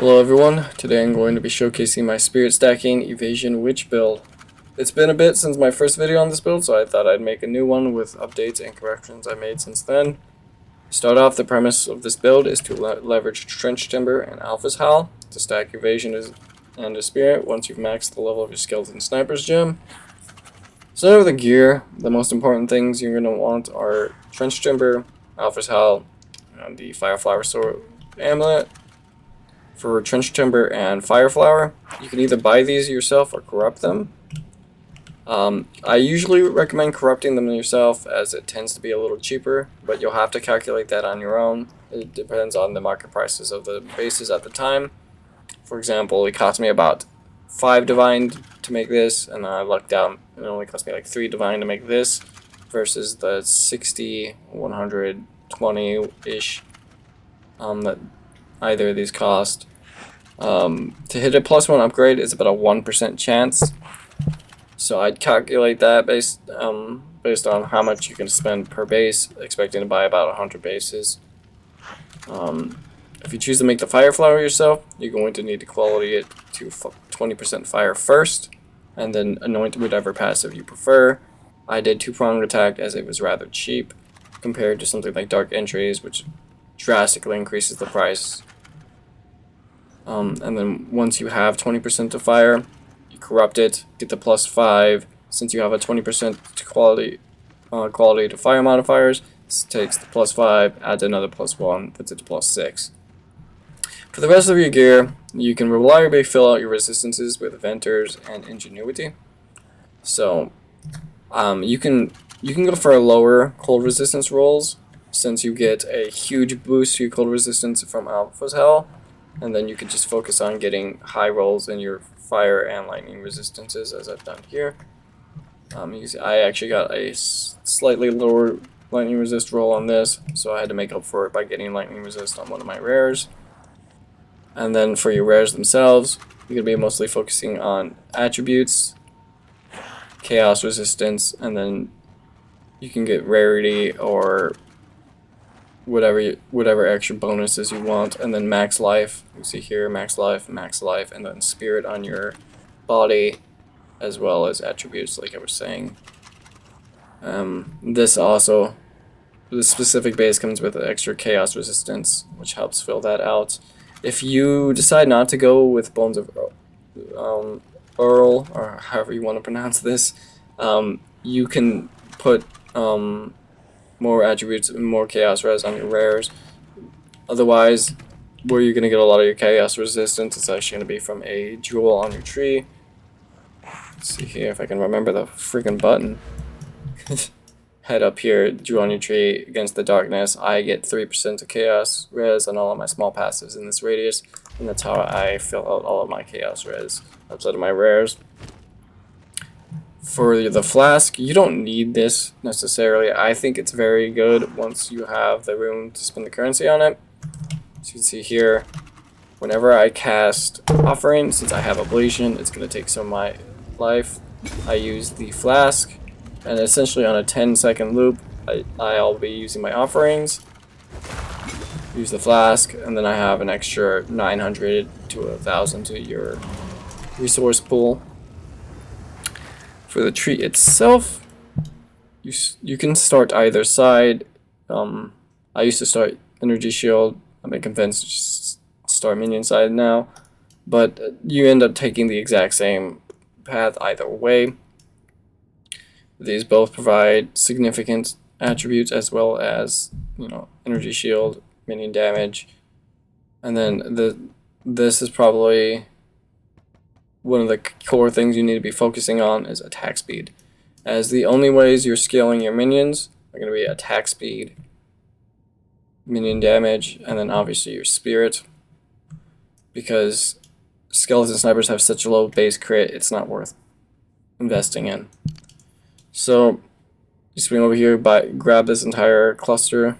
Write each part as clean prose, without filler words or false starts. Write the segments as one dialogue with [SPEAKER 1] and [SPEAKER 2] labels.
[SPEAKER 1] Hello everyone, today I'm going to be showcasing my spirit stacking evasion witch build. It's been a bit since my first video on this build, so I thought I'd make a new one with updates and corrections I made since then. To start off, the premise of this build is to leverage trench timber and alpha's howl to stack evasion and a spirit once you've maxed the level of your skeleton sniper's gem. So with the gear, the most important things you're going to want are trench timber, alpha's howl, and the fire flower sword amulet. For trench timber and fire flower, you can either buy these yourself or corrupt them. I usually recommend corrupting them yourself as it tends to be a little cheaper, but you'll have to calculate that on your own. It depends on the market prices of the bases at the time. For example, it cost me about 5 divine to make this, and I lucked out. It only cost me like 3 divine to make this versus the 60, 120-ish that either of these cost. To hit a +1 upgrade is about a 1% chance. So I'd calculate that based on how much you can spend per base, expecting to buy about 100 bases. If you choose to make the fire flower yourself, you're going to need to quality it to 20% fire first, and then anoint whatever passive you prefer. I did 2-pronged attack as it was rather cheap compared to something like dark entries, which drastically increases the price. And then once you have 20% to fire, you corrupt it, get the +5. Since you have a 20% to quality to fire modifiers, this takes the +5, adds another +1, puts it to +6. For the rest of your gear, you can reliably fill out your resistances with Venters and Ingenuity. So you can go for lower cold resistance rolls, since you get a huge boost to your cold resistance from Alpha's Hell, and then you can just focus on getting high rolls in your fire and lightning resistances, as I've done here. You can see I actually got a slightly lower lightning resist roll on this, so I had to make up for it by getting lightning resist on one of my rares. And then for your rares themselves, you're going to be mostly focusing on attributes, chaos resistance, and then you can get rarity or whatever extra bonuses you want, and then max life. You see here, max life, and then spirit on your body, as well as attributes, like I was saying. This specific base comes with extra chaos resistance, which helps fill that out. If you decide not to go with Bones of Earl, or however you want to pronounce this, you can put more attributes and more chaos res on your rares. Otherwise, where you're going to get a lot of your chaos resistance is actually going to be from a jewel on your tree. Let's see here if I can remember the freaking button. Head up here, jewel on your tree against the darkness. I get 3% of chaos res on all of my small passives in this radius, and that's how I fill out all of my chaos res outside of my rares. For the flask, you don't need this necessarily. I think it's very good once you have the room to spend the currency on it. As you can see here, whenever I cast Offering, since I have Ablation, it's going to take some of my life. I use the flask, and essentially on a 10-second loop, I'll be using my offerings, use the flask, and then I have an extra 900 to 1,000 to your resource pool. For the tree itself, you can start either side. I used to start Energy Shield. I'm convinced to just start Minion side now, but you end up taking the exact same path either way. These both provide significant attributes as well as, Energy Shield, Minion damage, and then this is probably one of the core things you need to be focusing on is attack speed, as the only ways you're scaling your minions are going to be attack speed, minion damage, and then obviously your spirit, because skeleton snipers have such a low base crit, it's not worth investing in. So you swing over here, grab this entire cluster,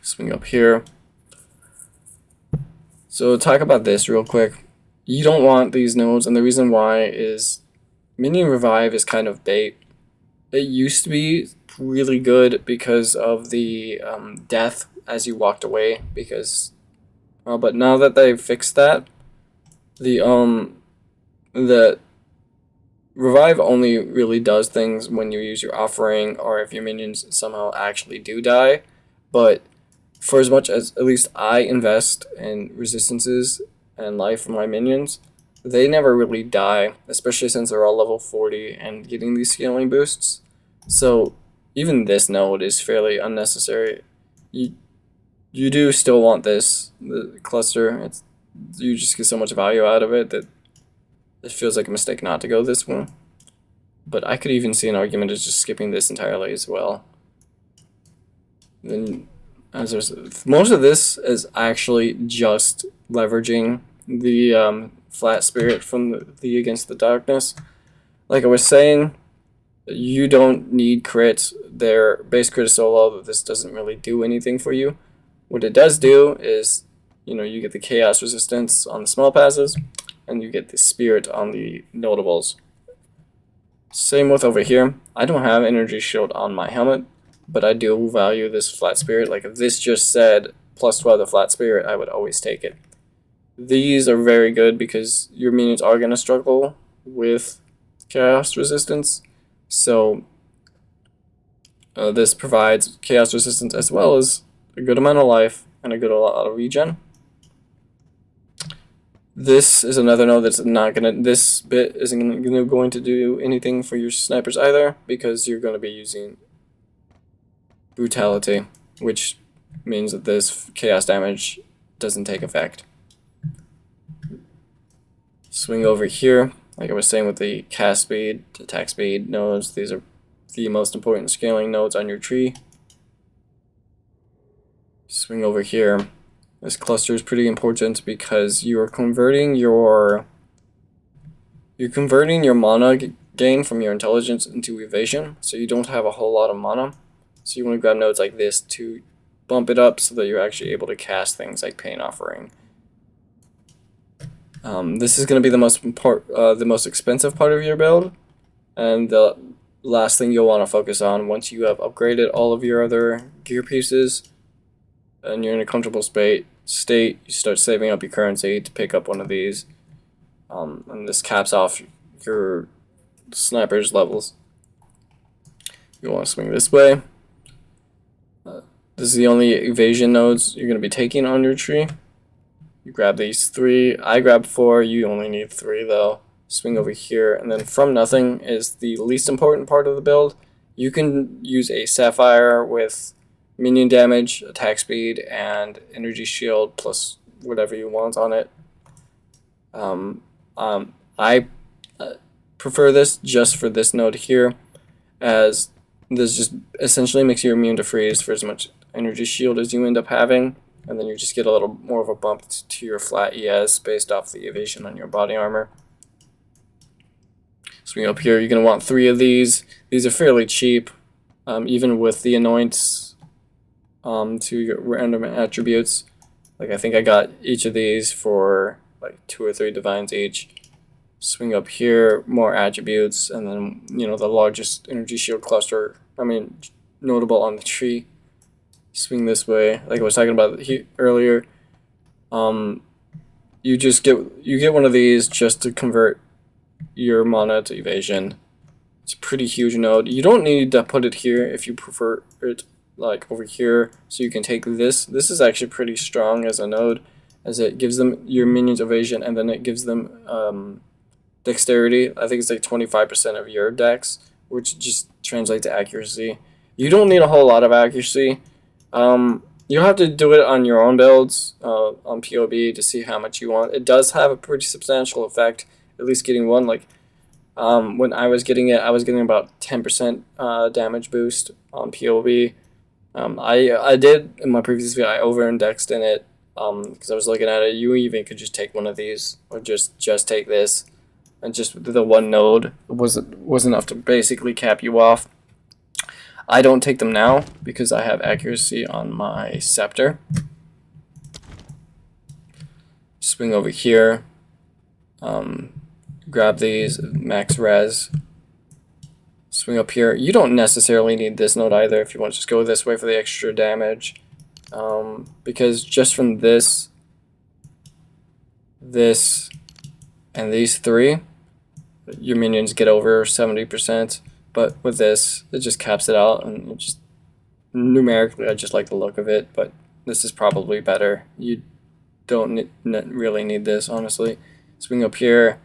[SPEAKER 1] swing up here. So talk about this real quick. You don't want these nodes, and the reason why is Minion Revive is kind of bait. It used to be really good because of the death as you walked away, because But now that they've fixed that, the revive only really does things when you use your offering or if your minions somehow actually do die. But for as much as at least I invest in resistances and life for my minions, they never really die, especially since they're all level 40 and getting these scaling boosts. So even this node is fairly unnecessary. You do still want the cluster. You just get so much value out of it that it feels like a mistake not to go this one. But I could even see an argument as just skipping this entirely as well. Then, as most of this is actually just leveraging the flat spirit from the Against the Darkness. Like I was saying, you don't need crits. Their base crit is so low that this doesn't really do anything for you. What it does do is, you get the chaos resistance on the small passes, and you get the spirit on the notables. Same with over here. I don't have energy shield on my helmet, but I do value this flat spirit. Like if this just said plus 12 the flat spirit, I would always take it. These are very good because your minions are going to struggle with chaos resistance. So this provides chaos resistance as well as a good amount of life and a good lot of regen. This is another node that's not gonna. This bit isn't going to do anything for your snipers either because you're going to be using brutality, which means that this chaos damage doesn't take effect. Swing over here, like I was saying with the cast speed, attack speed nodes. These are the most important scaling nodes on your tree. Swing over here. This cluster is pretty important because you're converting your mana gain from your intelligence into evasion, so you don't have a whole lot of mana. So you want to grab nodes like this to bump it up so that you're actually able to cast things like Pain Offering. This is going to be the most expensive part of your build, and the last thing you'll want to focus on once you have upgraded all of your other gear pieces and you're in a comfortable state, you start saving up your currency to pick up one of these, and this caps off your sniper's levels. You want to swing this way. This is the only evasion nodes you're going to be taking on your tree. You grab these 3. I grabbed 4. You only need 3 though. Swing over here, and then from nothing is the least important part of the build. You can use a sapphire with minion damage, attack speed, and energy shield plus whatever you want on it. I prefer this just for this node here, as this just essentially makes you immune to freeze for as much energy shield as you end up having, and then you just get a little more of a bump to your flat ES based off the evasion on your body armor. Swing up here, you're going to want 3 of these. These are fairly cheap, even with the anoints to your random attributes. Like I think I got each of these for like 2 or 3 divines each. Swing up here, more attributes, and then the largest energy shield cluster, notable on the tree. Swing this way, like I was talking about earlier. You get one of these just to convert your mana to evasion. It's a pretty huge node. You don't need to put it here if you prefer it like over here, so you can take this. This is actually pretty strong as a node, as it gives them your minions evasion, and then it gives them dexterity. I think it's like 25% of your dex, which just translates to accuracy. You don't need a whole lot of accuracy. You'll have to do it on your own builds on PoE to see how much you want. It does have a pretty substantial effect, at least getting one. Like when I was getting it, I was getting about 10% damage boost on PoE. I did in my previous video, I over-indexed in it because I was looking at it. You even could just take one of these, or just take this, and just the one node was enough to basically cap you off. I don't take them now because I have accuracy on my scepter. Swing over here, grab these, max res. Swing up here. You don't necessarily need this node either if you want to just go this way for the extra damage, because just from this this, and these three, your minions get over 70%. But with this, it just caps it out, and it just numerically, I just like the look of it. But this is probably better. You don't really need this, honestly. Swing up here,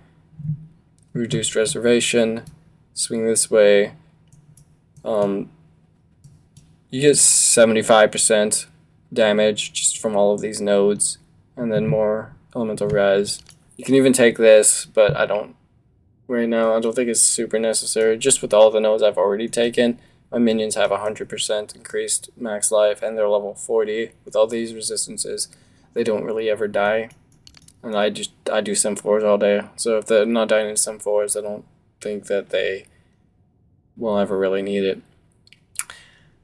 [SPEAKER 1] reduced reservation, swing this way. You get 75% damage just from all of these nodes, and then more elemental res. You can even take this, but I don't right now. I don't think it's super necessary. Just with all the nodes I've already taken, my minions have 100% increased max life, and they're level 40. With all these resistances, they don't really ever die. And I do Sim 4s all day, so if they're not dying in Sim 4s, I don't think that they will ever really need it.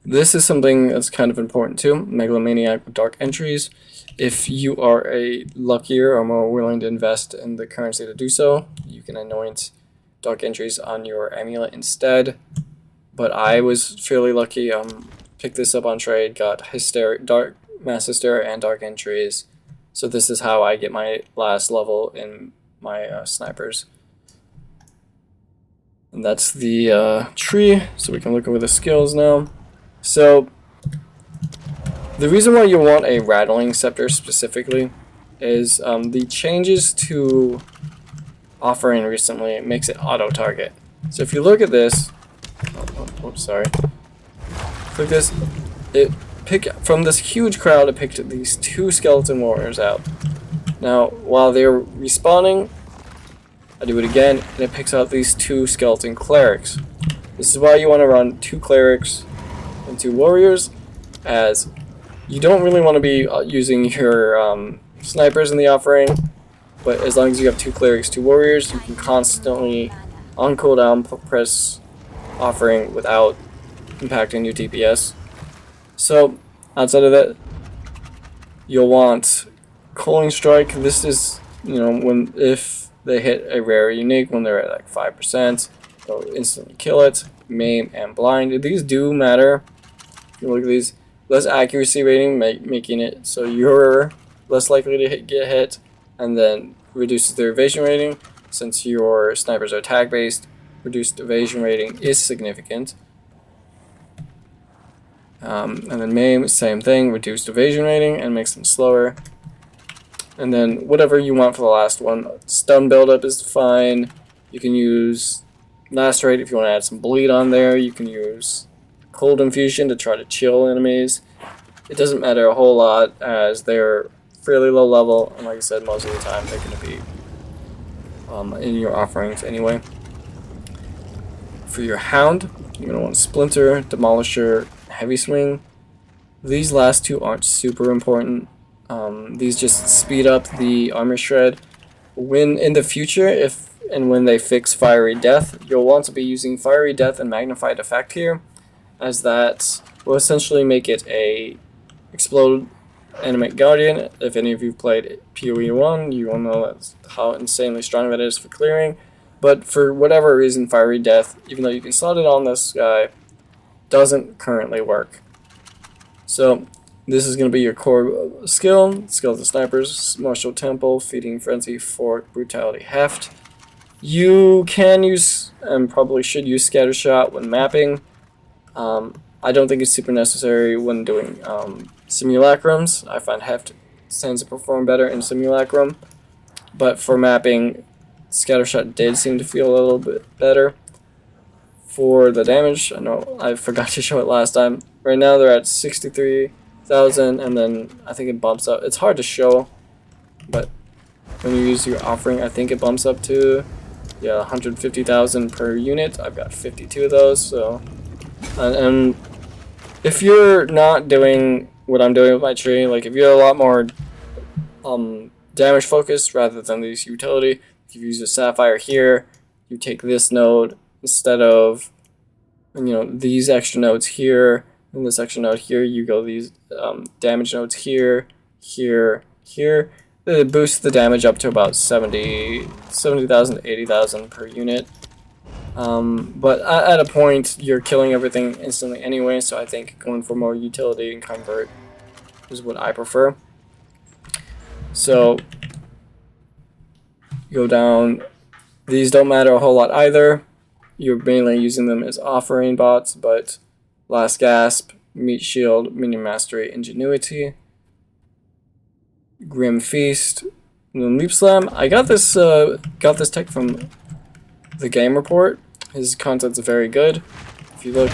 [SPEAKER 1] This is something that's kind of important too. Megalomaniac with dark entries. If you are a luckier or more willing to invest in the currency to do so, you can anoint dark entries on your amulet instead. But I was fairly lucky. Picked this up on trade, got mass hysteria and dark entries. So this is how I get my last level in my snipers. And that's the tree. So we can look over the skills now. So the reason why you want a rattling scepter specifically is the changes to offering recently makes it auto target. So if you look at this, oops, sorry. Click this. From this huge crowd, it picked these 2 skeleton warriors out. Now, while they're respawning, I do it again, and it picks out these 2 skeleton clerics. This is why you want to run 2 clerics and 2 warriors, as you don't really want to be using your snipers in the offering, but as long as you have 2 clerics, 2 warriors, you can constantly on cooldown press offering without impacting your DPS. So outside of that, you'll want Culling Strike. This is, if they hit a rare unique when they're at like 5%, they'll instantly kill it. Maim and Blind. These do matter. If you look at these, less accuracy rating, making it so you're less likely to get hit, and then reduces their evasion rating. Since your snipers are tag based, reduced evasion rating is significant. And then Maim, same thing, reduced evasion rating and makes them slower. And then whatever you want for the last one. Stun buildup is fine. You can use Lacerate if you want to add some bleed on there. You can use Cold Infusion to try to chill enemies. It doesn't matter a whole lot as they're fairly low level, and like I said, most of the time they're going to be in your offerings anyway. For your Hound, you're going to want Splinter, Demolisher, Heavy Swing. These last 2 aren't super important. These just speed up the armor shred. When in the future, when they fix Fiery Death, you'll want to be using Fiery Death and Magnified Effect here, as that will essentially make it a Explode Animate Guardian. If any of you played PoE 1, you will know how insanely strong that is for clearing. But for whatever reason, Fiery Death, even though you can slot it on this guy, doesn't currently work. So this is going to be your core skill. Skill of the Snipers, Martial Temple, Feeding Frenzy, Fork, Brutality, Heft. You can use, and probably should use, Scattershot when mapping. I don't think it's super necessary when doing simulacrums. I find Heft tends to perform better in simulacrum. But for mapping, Scattershot did seem to feel a little bit better. For the damage, I know I forgot to show it last time. Right now they're at 63,000, and then I think it bumps up. It's hard to show, but when you use your offering, I think it bumps up to 150,000 per unit. I've got 52 of those, so and if you're not doing what I'm doing with my tree, like if you're a lot more damage focused rather than these utility, if you use a Sapphire here, you take this node instead of these extra nodes here and this extra node here. You go these damage nodes here, here, here. It boosts the damage up to about 70,000 to 80,000 per unit. But at a point, you're killing everything instantly anyway, so I think going for more utility and convert is what I prefer. So go down. These don't matter a whole lot either. You're mainly using them as offering bots, but Last Gasp, Meat Shield, Minion Mastery, Ingenuity, Grim Feast, and then Leap Slam. I got this tech from the Game Report. His content's very good. If you look,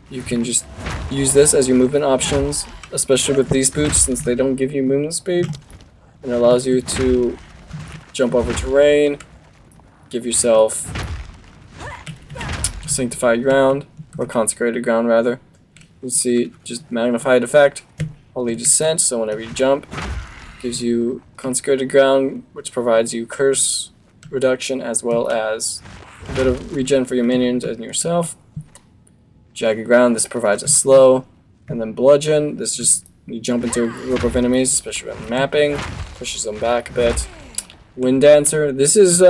[SPEAKER 1] you can just use this as your movement options, especially with these boots since they don't give you movement speed. And it allows you to jump over terrain, give yourself sanctified ground, or consecrated ground rather. You see just magnified effect, holy descent, so whenever you jump, gives you consecrated ground, which provides you curse reduction as well as a bit of regen for your minions and yourself. Jagged ground, this provides a slow, and then bludgeon, this just you jump into a group of enemies, especially when mapping, pushes them back a bit. Wind Dancer, this is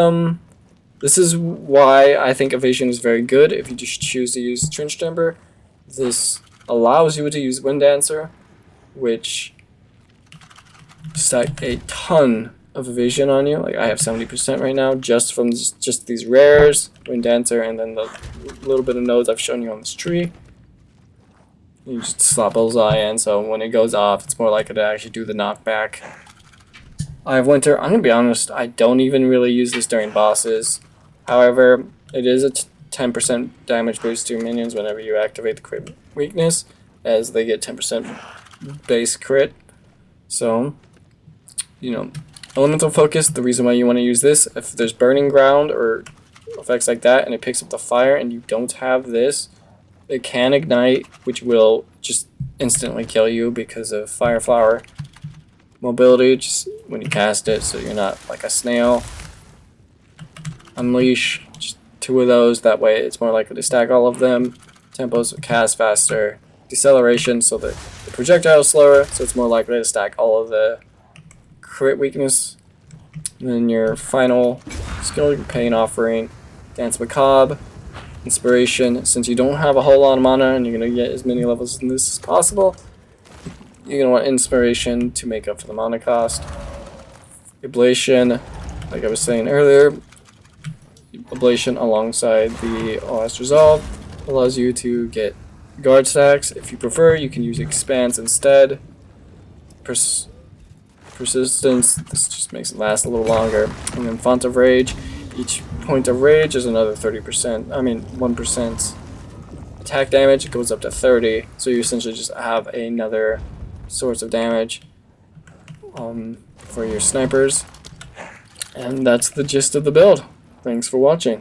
[SPEAKER 1] why I think evasion is very good if you just choose to use Trench Timber. This allows you to use Wind Dancer, which stack a ton of evasion on you. Like I have 70% right now just from just these rares, Wind Dancer, and then the little bit of nodes I've shown you on this tree. You just slap Bullseye in, so when it goes off, it's more likely to actually do the knockback. I have Winter. I'm gonna be honest, I don't even really use this during bosses. However, it is a 10% damage boost to your minions whenever you activate the crit weakness, as they get 10% base crit. So, you know, elemental focus, the reason why you want to use this, if there's burning ground or effects like that and it picks up the fire and you don't have this, it can ignite, which will just instantly kill you because of fire flower mobility, just when you cast it, so you're not like a snail. Unleash, just 2 of those, that way it's more likely to stack all of them. Tempos, cast faster. Deceleration, so that the projectile is slower, so it's more likely to stack all of the crit weakness. And then your final skill, your Pain Offering, Dance Macabre, Inspiration. Since you don't have a whole lot of mana and you're going to get as many levels in this as possible, you're going to want Inspiration to make up for the mana cost. Ablation, like I was saying earlier, Ablation alongside the Last Resolve allows you to get guard stacks. If you prefer, you can use Expanse instead. Persistence, this just makes it last a little longer. And then Font of Rage, each point of rage is another 1% attack damage. It goes up to 30, so you essentially just have another source of damage for your snipers. And that's the gist of the build. Thanks for watching.